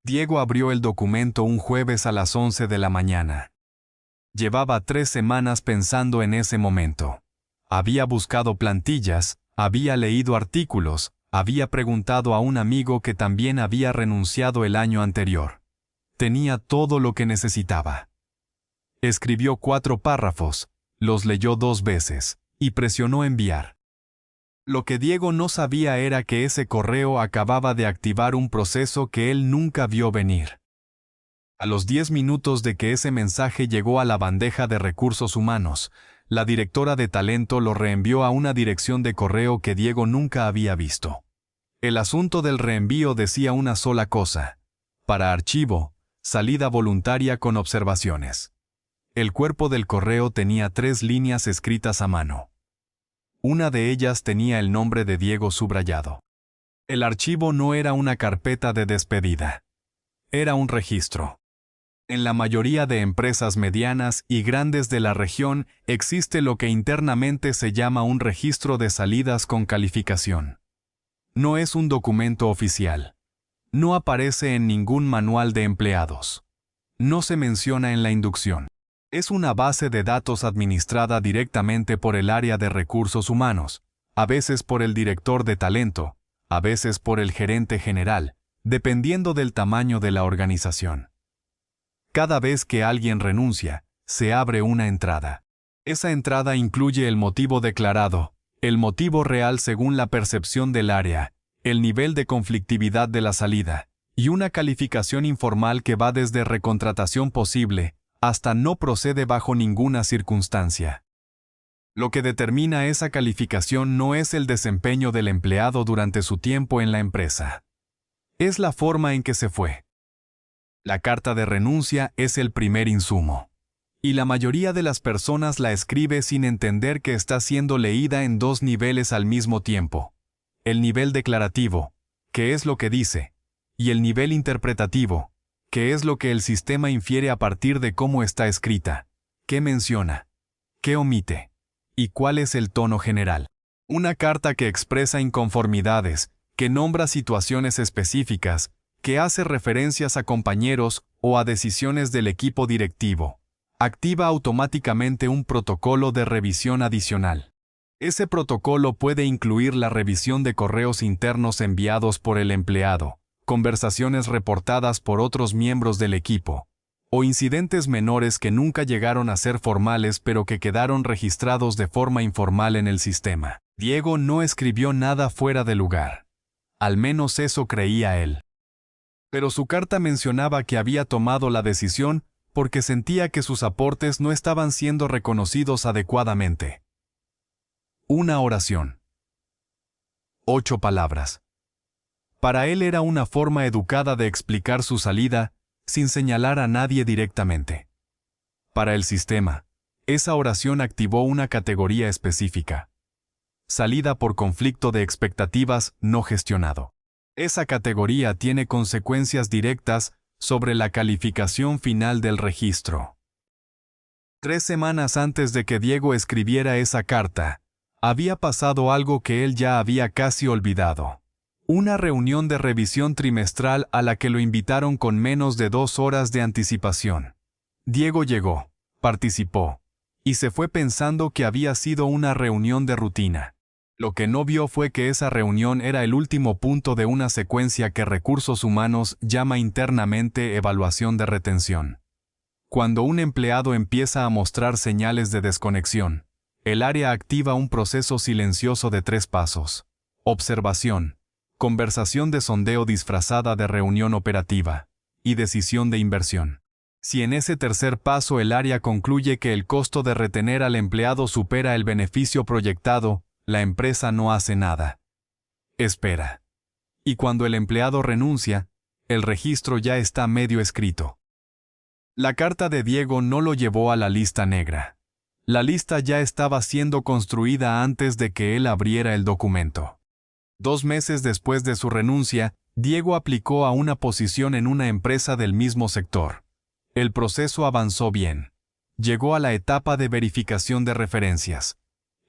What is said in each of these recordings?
Diego abrió el documento un jueves a las 11 de la mañana. Llevaba 3 semanas pensando en ese momento. Había buscado plantillas, había leído artículos, había preguntado a un amigo que también había renunciado el año anterior. Tenía todo lo que necesitaba. Escribió 4 párrafos, los leyó 2 veces, y presionó enviar. Lo que Diego no sabía era que ese correo acababa de activar un proceso que él nunca vio venir. A los 10 minutos de que ese mensaje llegó a la bandeja de recursos humanos, la directora de talento lo reenvió a una dirección de correo que Diego nunca había visto. El asunto del reenvío decía una sola cosa: para archivo, salida voluntaria con observaciones. El cuerpo del correo tenía 3 líneas escritas a mano. Una de ellas tenía el nombre de Diego subrayado. El archivo no era una carpeta de despedida. Era un registro. En la mayoría de empresas medianas y grandes de la región existe lo que internamente se llama un registro de salidas con calificación. No es un documento oficial. No aparece en ningún manual de empleados. No se menciona en la inducción. Es una base de datos administrada directamente por el área de recursos humanos, a veces por el director de talento, a veces por el gerente general, dependiendo del tamaño de la organización. Cada vez que alguien renuncia, se abre una entrada. Esa entrada incluye el motivo declarado, el motivo real según la percepción del área, el nivel de conflictividad de la salida, y una calificación informal que va desde recontratación posible hasta no procede bajo ninguna circunstancia. Lo que determina esa calificación no es el desempeño del empleado durante su tiempo en la empresa. Es la forma en que se fue. La carta de renuncia es el primer insumo. Y la mayoría de las personas la escribe sin entender que está siendo leída en 2 niveles al mismo tiempo. El nivel declarativo, que es lo que dice, y el nivel interpretativo, que es lo que el sistema infiere a partir de cómo está escrita, qué menciona, qué omite, y cuál es el tono general. Una carta que expresa inconformidades, que nombra situaciones específicas, que hace referencias a compañeros o a decisiones del equipo directivo, activa automáticamente un protocolo de revisión adicional. Ese protocolo puede incluir la revisión de correos internos enviados por el empleado, conversaciones reportadas por otros miembros del equipo, o incidentes menores que nunca llegaron a ser formales pero que quedaron registrados de forma informal en el sistema. Diego no escribió nada fuera de lugar. Al menos eso creía él. Pero su carta mencionaba que había tomado la decisión porque sentía que sus aportes no estaban siendo reconocidos adecuadamente. Una oración. 8 palabras. Para él era una forma educada de explicar su salida, sin señalar a nadie directamente. Para el sistema, esa oración activó una categoría específica. Salida por conflicto de expectativas no gestionado. Esa categoría tiene consecuencias directas sobre la calificación final del registro. 3 semanas antes de que Diego escribiera esa carta, había pasado algo que él ya había casi olvidado. Una reunión de revisión trimestral a la que lo invitaron con menos de 2 horas de anticipación. Diego llegó, participó, y se fue pensando que había sido una reunión de rutina. Lo que no vio fue que esa reunión era el último punto de una secuencia que Recursos Humanos llama internamente evaluación de retención. Cuando un empleado empieza a mostrar señales de desconexión, el área activa un proceso silencioso de 3 pasos. Observación, conversación de sondeo disfrazada de reunión operativa, y decisión de inversión. Si en ese tercer paso el área concluye que el costo de retener al empleado supera el beneficio proyectado, la empresa no hace nada. Espera. Y cuando el empleado renuncia, el registro ya está medio escrito. La carta de Diego no lo llevó a la lista negra. La lista ya estaba siendo construida antes de que él abriera el documento. 2 meses después de su renuncia, Diego aplicó a una posición en una empresa del mismo sector. El proceso avanzó bien. Llegó a la etapa de verificación de referencias.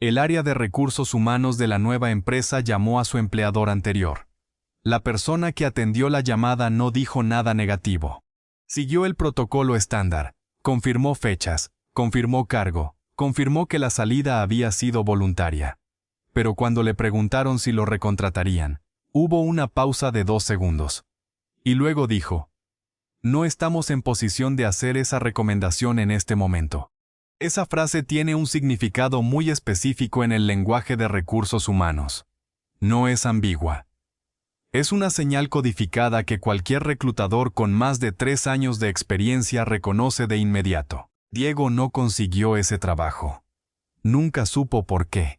El área de recursos humanos de la nueva empresa llamó a su empleador anterior. La persona que atendió la llamada no dijo nada negativo. Siguió el protocolo estándar, confirmó fechas, confirmó cargo, confirmó que la salida había sido voluntaria. Pero cuando le preguntaron si lo recontratarían, hubo una pausa de 2 segundos. Y luego dijo: no estamos en posición de hacer esa recomendación en este momento. Esa frase tiene un significado muy específico en el lenguaje de recursos humanos. No es ambigua. Es una señal codificada que cualquier reclutador con más de 3 años de experiencia reconoce de inmediato. Diego no consiguió ese trabajo. Nunca supo por qué.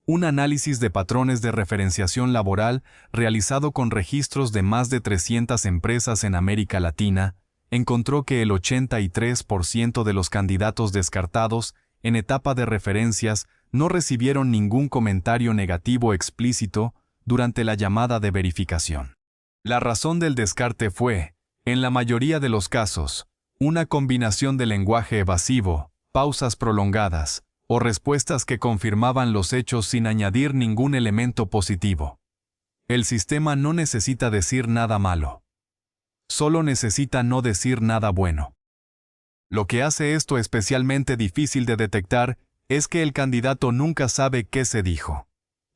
Un análisis de patrones de referenciación laboral realizado con registros de más de 300 empresas en América Latina encontró que el 83% de los candidatos descartados en etapa de referencias no recibieron ningún comentario negativo explícito durante la llamada de verificación. La razón del descarte fue, en la mayoría de los casos, una combinación de lenguaje evasivo, pausas prolongadas, o respuestas que confirmaban los hechos sin añadir ningún elemento positivo. El sistema no necesita decir nada malo. Solo necesita no decir nada bueno. Lo que hace esto especialmente difícil de detectar es que el candidato nunca sabe qué se dijo.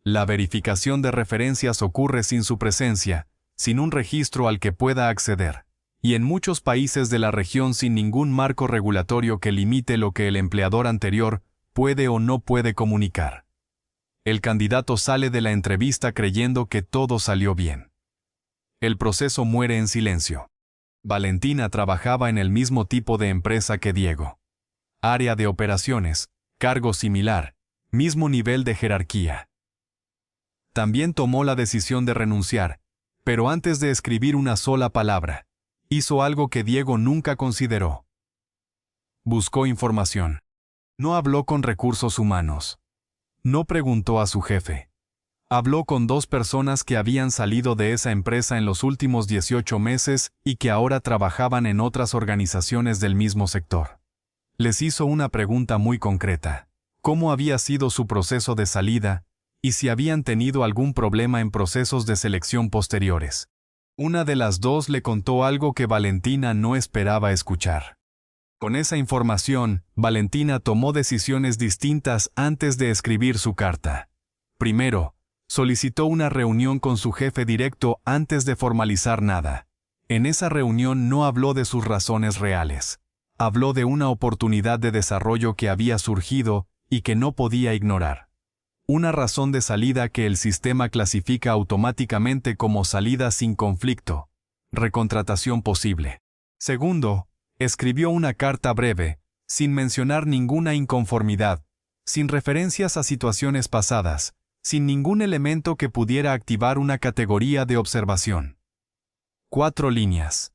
La verificación de referencias ocurre sin su presencia, sin un registro al que pueda acceder, y en muchos países de la región sin ningún marco regulatorio que limite lo que el empleador anterior puede o no puede comunicar. El candidato sale de la entrevista creyendo que todo salió bien. El proceso muere en silencio. Valentina trabajaba en el mismo tipo de empresa que Diego. Área de operaciones, cargo similar, mismo nivel de jerarquía. También tomó la decisión de renunciar, pero antes de escribir una sola palabra, hizo algo que Diego nunca consideró. Buscó información. No habló con recursos humanos. No preguntó a su jefe. Habló con 2 personas que habían salido de esa empresa en los últimos 18 meses y que ahora trabajaban en otras organizaciones del mismo sector. Les hizo una pregunta muy concreta: ¿cómo había sido su proceso de salida y si habían tenido algún problema en procesos de selección posteriores? Una de las 2 le contó algo que Valentina no esperaba escuchar. Con esa información, Valentina tomó decisiones distintas antes de escribir su carta. Primero, solicitó una reunión con su jefe directo antes de formalizar nada. En esa reunión no habló de sus razones reales. Habló de una oportunidad de desarrollo que había surgido y que no podía ignorar. Una razón de salida que el sistema clasifica automáticamente como salida sin conflicto. Recontratación posible. Segundo, escribió una carta breve, sin mencionar ninguna inconformidad, sin referencias a situaciones pasadas, sin ningún elemento que pudiera activar una categoría de observación. 4 líneas.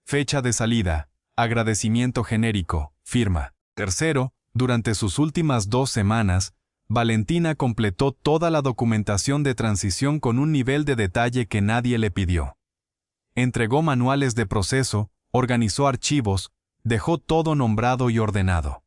Fecha de salida, agradecimiento genérico, firma. Tercero, durante sus últimas 2 semanas, Valentina completó toda la documentación de transición con un nivel de detalle que nadie le pidió. Entregó manuales de proceso, organizó archivos, dejó todo nombrado y ordenado.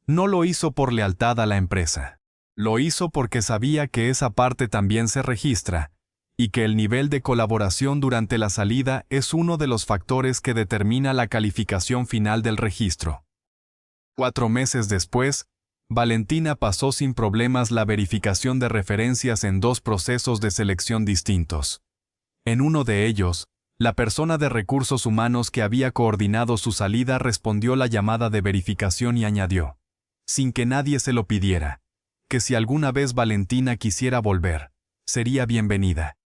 No lo hizo por lealtad a la empresa. Lo hizo porque sabía que esa parte también se registra, y que el nivel de colaboración durante la salida es uno de los factores que determina la calificación final del registro. 4 meses después, Valentina pasó sin problemas la verificación de referencias en 2 procesos de selección distintos. En uno de ellos, la persona de recursos humanos que había coordinado su salida respondió la llamada de verificación y añadió, sin que nadie se lo pidiera, que si alguna vez Valentina quisiera volver, sería bienvenida.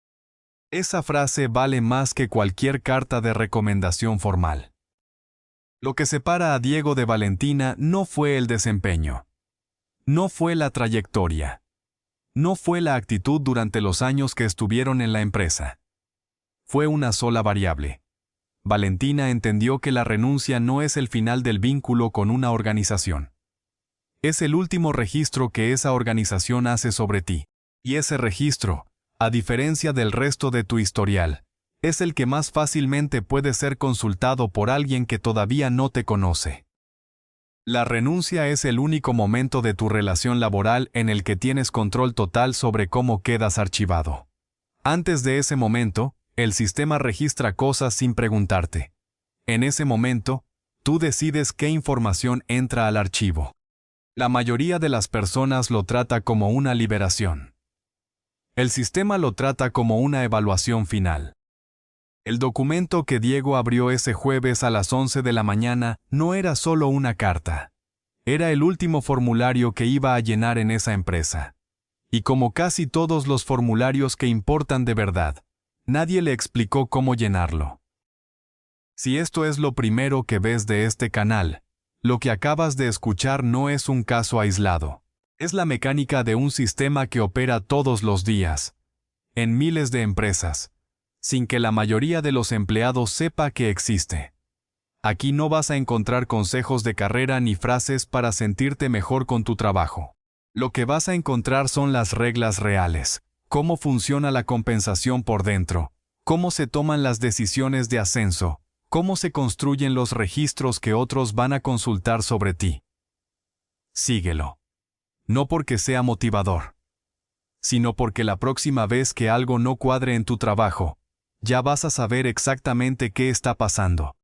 Esa frase vale más que cualquier carta de recomendación formal. Lo que separa a Diego de Valentina no fue el desempeño. No fue la trayectoria. No fue la actitud durante los años que estuvieron en la empresa. Fue una sola variable. Valentina entendió que la renuncia no es el final del vínculo con una organización. Es el último registro que esa organización hace sobre ti. Y ese registro, a diferencia del resto de tu historial, es el que más fácilmente puede ser consultado por alguien que todavía no te conoce. La renuncia es el único momento de tu relación laboral en el que tienes control total sobre cómo quedas archivado. Antes de ese momento, el sistema registra cosas sin preguntarte. En ese momento, tú decides qué información entra al archivo. La mayoría de las personas lo trata como una liberación. El sistema lo trata como una evaluación final. El documento que Diego abrió ese jueves a las 11 de la mañana no era solo una carta. Era el último formulario que iba a llenar en esa empresa. Y como casi todos los formularios que importan de verdad, nadie le explicó cómo llenarlo. Si esto es lo primero que ves de este canal, lo que acabas de escuchar no es un caso aislado. Es la mecánica de un sistema que opera todos los días, en miles de empresas, sin que la mayoría de los empleados sepa que existe. Aquí no vas a encontrar consejos de carrera ni frases para sentirte mejor con tu trabajo. Lo que vas a encontrar son las reglas reales, cómo funciona la compensación por dentro, cómo se toman las decisiones de ascenso, cómo se construyen los registros que otros van a consultar sobre ti. Síguelo. No porque sea motivador, sino porque la próxima vez que algo no cuadre en tu trabajo, ya vas a saber exactamente qué está pasando.